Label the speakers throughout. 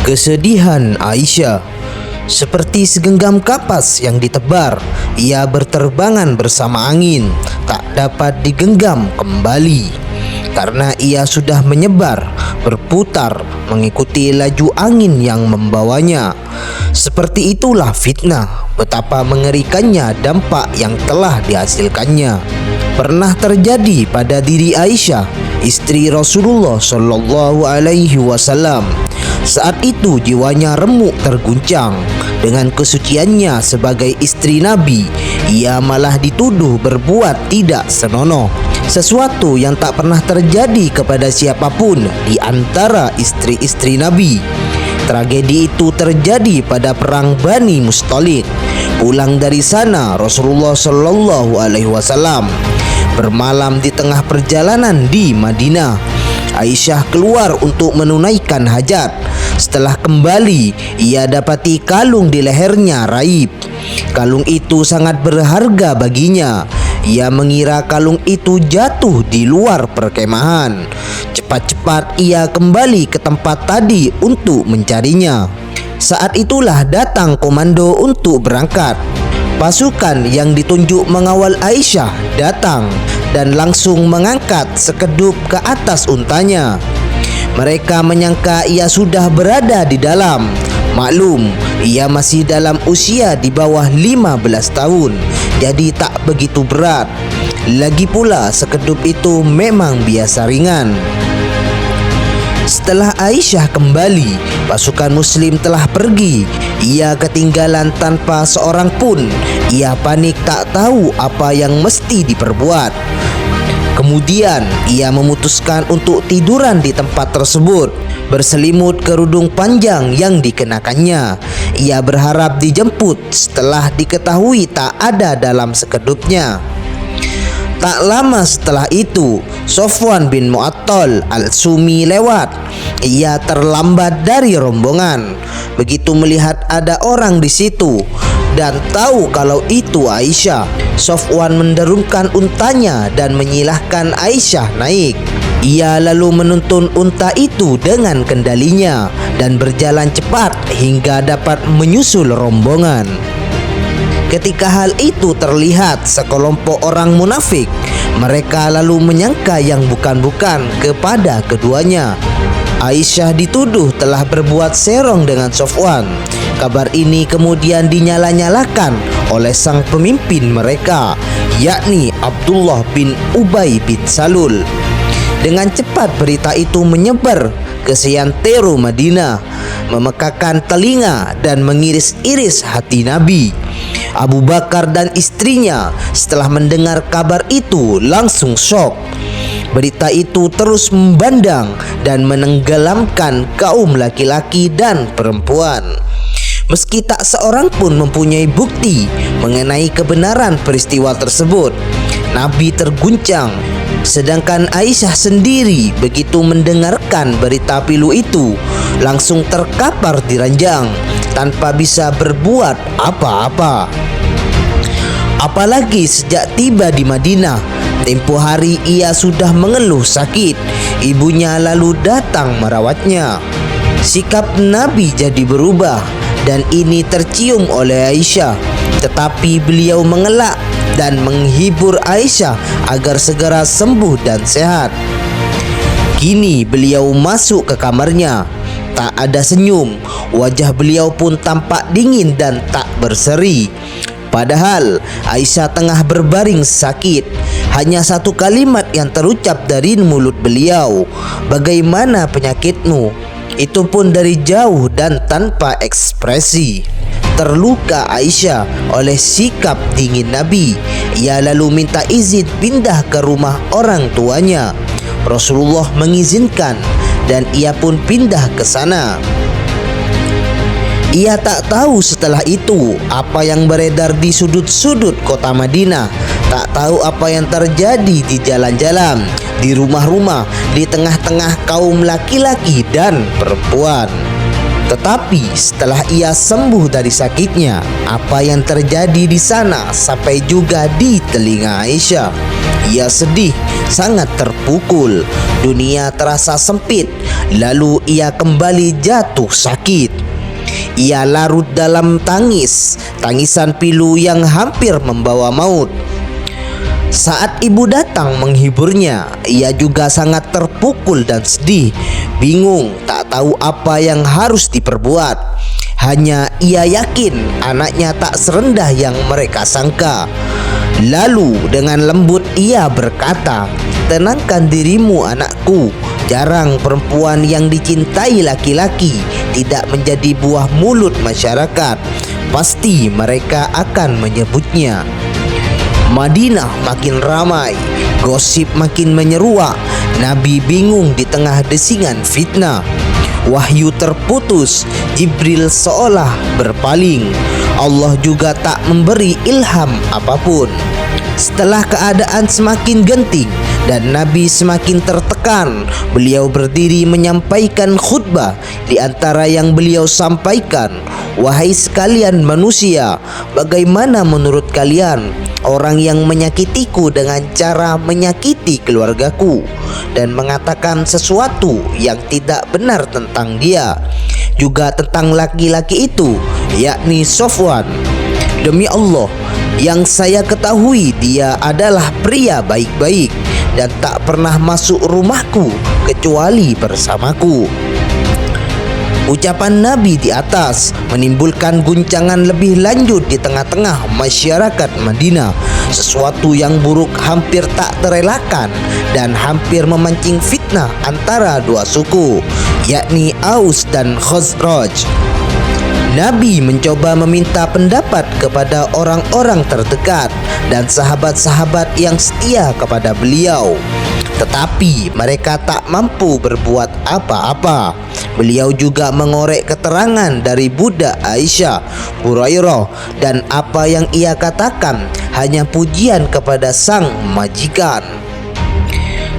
Speaker 1: Kesedihan Aisyah seperti segenggam kapas yang ditebar. Ia berterbangan bersama angin, tak dapat digenggam kembali, karena ia sudah menyebar, berputar mengikuti laju angin yang membawanya. Seperti itulah fitnah, betapa mengerikannya dampak yang telah dihasilkannya. Pernah terjadi pada diri Aisyah, istri Rasulullah Shallallahu Alaihi Wasallam. Saat itu jiwanya remuk terguncang. Dengan kesuciannya sebagai istri Nabi, ia malah dituduh berbuat tidak senonoh, sesuatu yang tak pernah terjadi kepada siapapun di antara istri-istri Nabi. Tragedi itu terjadi pada perang Bani Mustalik. Pulang dari sana, Rasulullah Shallallahu Alaihi Wasallam bermalam di tengah perjalanan di Madinah. Aisyah keluar untuk menunaikan hajat. Setelah kembali, ia dapati kalung di lehernya raib. Kalung itu sangat berharga baginya. Ia mengira kalung itu jatuh di luar perkemahan. Cepat-cepat ia kembali ke tempat tadi untuk mencarinya. Saat itulah datang komando untuk berangkat. Pasukan yang ditunjuk mengawal Aisyah datang dan langsung mengangkat sekedup ke atas untanya. Mereka menyangka ia sudah berada di dalam. Maklum, ia masih dalam usia di bawah 15 tahun, jadi tak begitu berat. Lagi pula sekedup itu memang biasa ringan. Setelah Aisyah kembali, pasukan muslim telah pergi. Ia ketinggalan tanpa seorang pun. Ia panik tak tahu apa yang mesti diperbuat. Kemudian ia memutuskan untuk tiduran di tempat tersebut, berselimut kerudung panjang yang dikenakannya. Ia berharap dijemput setelah diketahui tak ada dalam sekedupnya. Tak lama setelah itu, Sofwan bin Mu'attal al-Sumi lewat. Ia terlambat dari rombongan. Begitu melihat ada orang di situ dan tahu kalau itu Aisyah, Sofwan menderungkan untanya dan menyilahkan Aisyah naik. Ia lalu menuntun unta itu dengan kendalinya dan berjalan cepat hingga dapat menyusul rombongan. Ketika hal itu terlihat sekelompok orang munafik, mereka lalu menyangka yang bukan-bukan kepada keduanya. Aisyah dituduh telah berbuat serong dengan Sofwan. Kabar ini kemudian dinyala-nyalakan oleh sang pemimpin mereka, yakni Abdullah bin Ubay bin Salul. Dengan cepat berita itu menyebar ke seantero Madinah, memekakan telinga dan mengiris-iris hati Nabi. Abu Bakar dan istrinya setelah mendengar kabar itu langsung syok. Berita itu terus membandang dan menenggelamkan kaum laki-laki dan perempuan. Meski tak seorang pun mempunyai bukti mengenai kebenaran peristiwa tersebut, Nabi terguncang. Sedangkan Aisyah sendiri begitu mendengarkan berita pilu itu, langsung terkapar di ranjang tanpa bisa berbuat apa-apa. Apalagi sejak tiba di Madinah, tempo hari ia sudah mengeluh sakit. Ibunya lalu datang merawatnya. Sikap Nabi jadi berubah dan ini tercium oleh Aisyah. Tetapi beliau mengelak dan menghibur Aisyah agar segera sembuh dan sehat. Kini beliau masuk ke kamarnya. Tak ada senyum. Wajah beliau pun tampak dingin dan tak berseri. Padahal Aisyah tengah berbaring sakit. Hanya satu kalimat yang terucap dari mulut beliau, "Bagaimana penyakitmu?" Itu pun dari jauh dan tanpa ekspresi. Terluka Aisyah oleh sikap dingin Nabi. Ia lalu minta izin pindah ke rumah orang tuanya. Rasulullah mengizinkan dan ia pun pindah ke sana. Ia tak tahu setelah itu apa yang beredar di sudut-sudut kota Madinah. Tak tahu apa yang terjadi di jalan-jalan, di rumah-rumah, di tengah-tengah kaum laki-laki dan perempuan. Tetapi setelah ia sembuh dari sakitnya, apa yang terjadi di sana sampai juga di telinga Aisyah. Ia sedih, sangat terpukul. Dunia terasa sempit, lalu ia kembali jatuh sakit. Ia larut dalam tangisan pilu yang hampir membawa maut. Saat ibu datang menghiburnya, ia juga sangat terpukul dan sedih, bingung, tak tahu apa yang harus diperbuat. Hanya ia yakin anaknya tak serendah yang mereka sangka. Lalu dengan lembut ia berkata, "Tenangkan dirimu anakku, jarang perempuan yang dicintai laki-laki tidak menjadi buah mulut masyarakat. Pasti mereka akan menyebutnya." Madinah makin ramai, gosip makin menyeruak. Nabi bingung di tengah desingan fitnah. Wahyu terputus, Jibril seolah berpaling. Allah juga tak memberi ilham apapun. Setelah keadaan semakin genting dan Nabi semakin tertekan, beliau berdiri menyampaikan khutbah. Di antara yang beliau sampaikan, "Wahai sekalian manusia, bagaimana menurut kalian orang yang menyakitiku dengan cara menyakiti keluargaku dan mengatakan sesuatu yang tidak benar tentang dia, juga tentang laki-laki itu, yakni Sofwan? Demi Allah, yang saya ketahui dia adalah pria baik-baik dan tak pernah masuk rumahku kecuali bersamaku." Ucapan Nabi di atas menimbulkan guncangan lebih lanjut di tengah-tengah masyarakat Madinah. Sesuatu yang buruk hampir tak terelakkan dan hampir memancing fitnah antara dua suku, yakni Aus dan Khazraj. Nabi mencoba meminta pendapat kepada orang-orang terdekat dan sahabat-sahabat yang setia kepada beliau, tetapi mereka tak mampu berbuat apa-apa. Beliau juga mengorek keterangan dari budak Aisyah, Hurairah, dan apa yang ia katakan hanya pujian kepada sang majikan.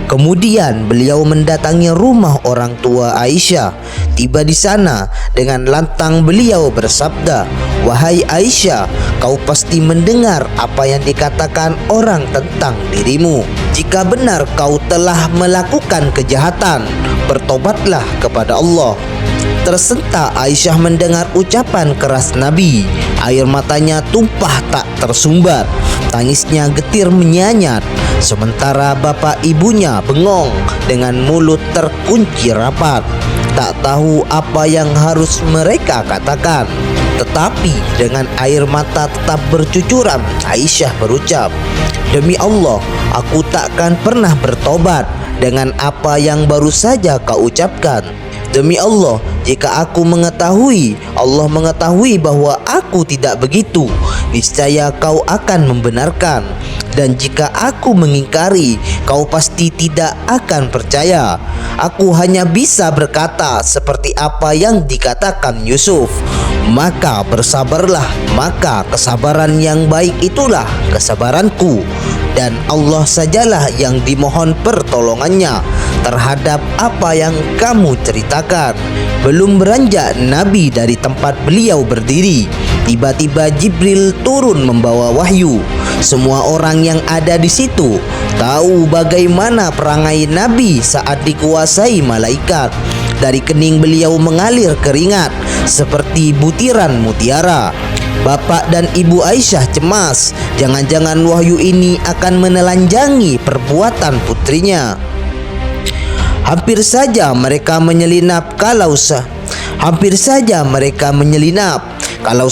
Speaker 1: Kemudian beliau mendatangi rumah orang tua Aisyah. Tiba di sana dengan lantang beliau bersabda, "Wahai Aisyah, kau pasti mendengar apa yang dikatakan orang tentang dirimu. Jika benar kau telah melakukan kejahatan, bertobatlah kepada Allah." Tersentak Aisyah mendengar ucapan keras Nabi. Air matanya tumpah tak tersumbat. Tangisnya getir menyanyat. Sementara bapak ibunya bengong dengan mulut terkunci rapat. Tak tahu apa yang harus mereka katakan. Tetapi dengan air mata tetap bercucuran, Aisyah berucap, "Demi Allah, aku takkan pernah bertobat dengan apa yang baru saja kau ucapkan. Demi Allah, jika aku mengetahui, Allah mengetahui bahwa aku tidak begitu, niscaya kau akan membenarkan. Dan jika aku mengingkari, kau pasti tidak akan percaya. Aku hanya bisa berkata seperti apa yang dikatakan Yusuf. Maka bersabarlah, maka kesabaran yang baik itulah kesabaranku. Dan Allah sajalah yang dimohon pertolongannya terhadap apa yang kamu ceritakan." Belum beranjak Nabi dari tempat beliau berdiri, tiba-tiba Jibril turun membawa wahyu. Semua orang yang ada di situ tahu bagaimana perangai Nabi saat dikuasai malaikat. Dari kening beliau mengalir keringat seperti butiran mutiara. Bapak dan ibu Aisyah cemas, jangan-jangan wahyu ini akan menelanjangi perbuatan putrinya. Hampir saja mereka menyelinap kalau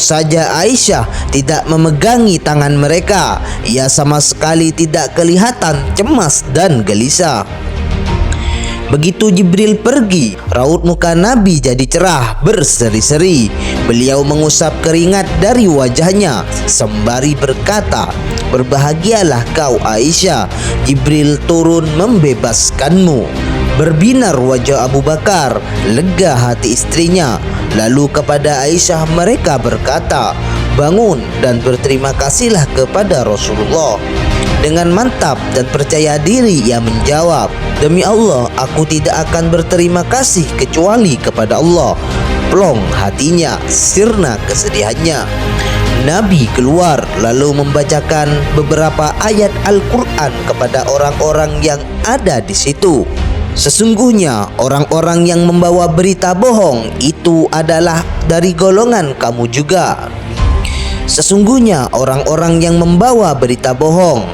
Speaker 1: saja Aisyah tidak memegangi tangan mereka. Ia sama sekali tidak kelihatan cemas dan gelisah. Begitu Jibril pergi, raut muka Nabi jadi cerah berseri-seri. Beliau mengusap keringat dari wajahnya sembari berkata, "Berbahagialah kau Aisyah, Jibril turun membebaskanmu." Berbinar wajah Abu Bakar, lega hati istrinya. Lalu kepada Aisyah mereka berkata, "Bangun dan berterima kasihlah kepada Rasulullah." Dengan mantap dan percaya diri ia menjawab, "Demi Allah, aku tidak akan berterima kasih kecuali kepada Allah." plong hatinya sirna kesedihannya. Nabi keluar lalu membacakan beberapa ayat Al-Quran kepada orang-orang yang ada di situ. Sesungguhnya orang-orang yang membawa berita bohong itu adalah dari golongan kamu juga. Sesungguhnya orang-orang yang membawa berita bohong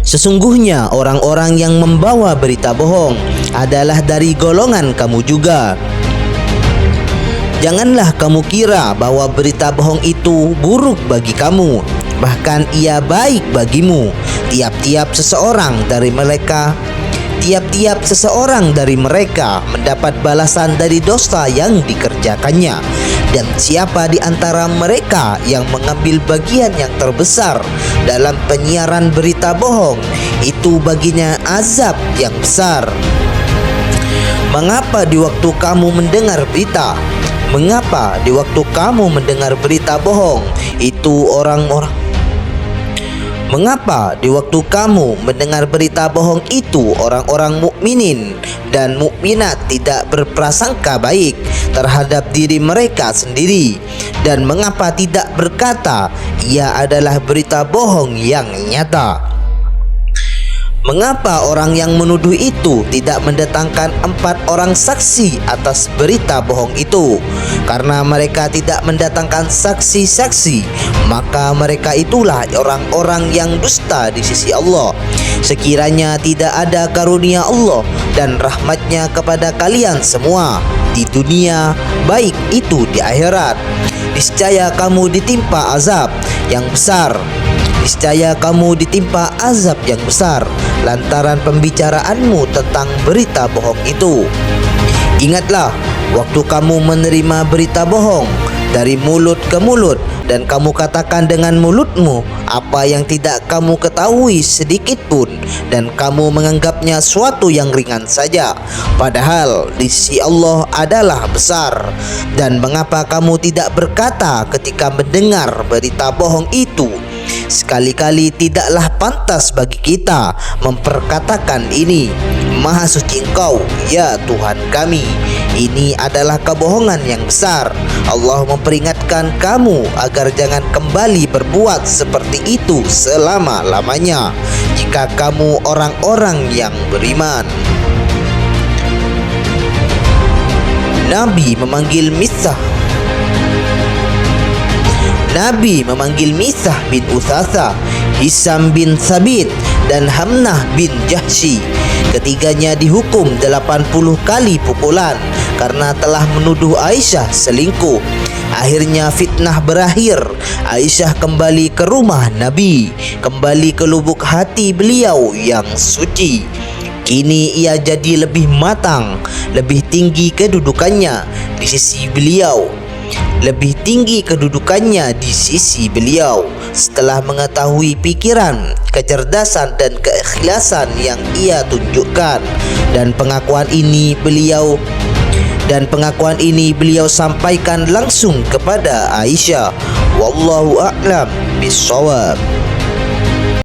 Speaker 1: Sesungguhnya orang-orang yang membawa berita bohong adalah dari golongan kamu juga. Janganlah kamu kira bahwa berita bohong itu buruk bagi kamu, bahkan ia baik bagimu. Tiap-tiap seseorang dari mereka mendapat balasan dari dosa yang dikerjakannya. Dan siapa di antara mereka yang mengambil bagian yang terbesar dalam penyiaran berita bohong, itu baginya azab yang besar. Mengapa di waktu kamu mendengar berita bohong itu orang-orang mukminin dan mukminat tidak berprasangka baik terhadap diri mereka sendiri, dan mengapa tidak berkata ia adalah berita bohong yang nyata? Mengapa orang yang menuduh itu tidak mendatangkan 4 orang saksi atas berita bohong itu? Karena mereka tidak mendatangkan saksi-saksi, maka mereka itulah orang-orang yang dusta di sisi Allah. Sekiranya tidak ada karunia Allah dan rahmatnya kepada kalian semua di dunia, baik itu di akhirat, niscaya kamu ditimpa azab yang besar. Niscaya kamu ditimpa azab yang besar lantaran pembicaraanmu tentang berita bohong itu. Ingatlah waktu kamu menerima berita bohong dari mulut ke mulut, dan kamu katakan dengan mulutmu apa yang tidak kamu ketahui sedikit pun, dan kamu menganggapnya suatu yang ringan saja, padahal di sisi Allah adalah besar. Dan mengapa kamu tidak berkata ketika mendengar berita bohong itu, sekali-kali tidaklah pantas bagi kita memperkatakan ini, Maha suci Engkau ya Tuhan kami, ini adalah kebohongan yang besar. Allah memperingatkan kamu agar jangan kembali berbuat seperti itu selama-lamanya jika kamu orang-orang yang beriman. Nabi memanggil Misah bin Utsasa, Hisam bin Sabit, dan Hamnah bin Jahsy. Ketiganya dihukum 80 kali pukulan karena telah menuduh Aisyah selingkuh. Akhirnya fitnah berakhir. Aisyah kembali ke rumah Nabi, kembali ke lubuk hati beliau yang suci. Kini ia jadi lebih matang, lebih tinggi kedudukannya di sisi beliau. Setelah mengetahui pikiran, kecerdasan, dan keikhlasan yang ia tunjukkan, dan pengakuan ini beliau sampaikan langsung kepada Aisyah. Wallahu a'lam bishawab.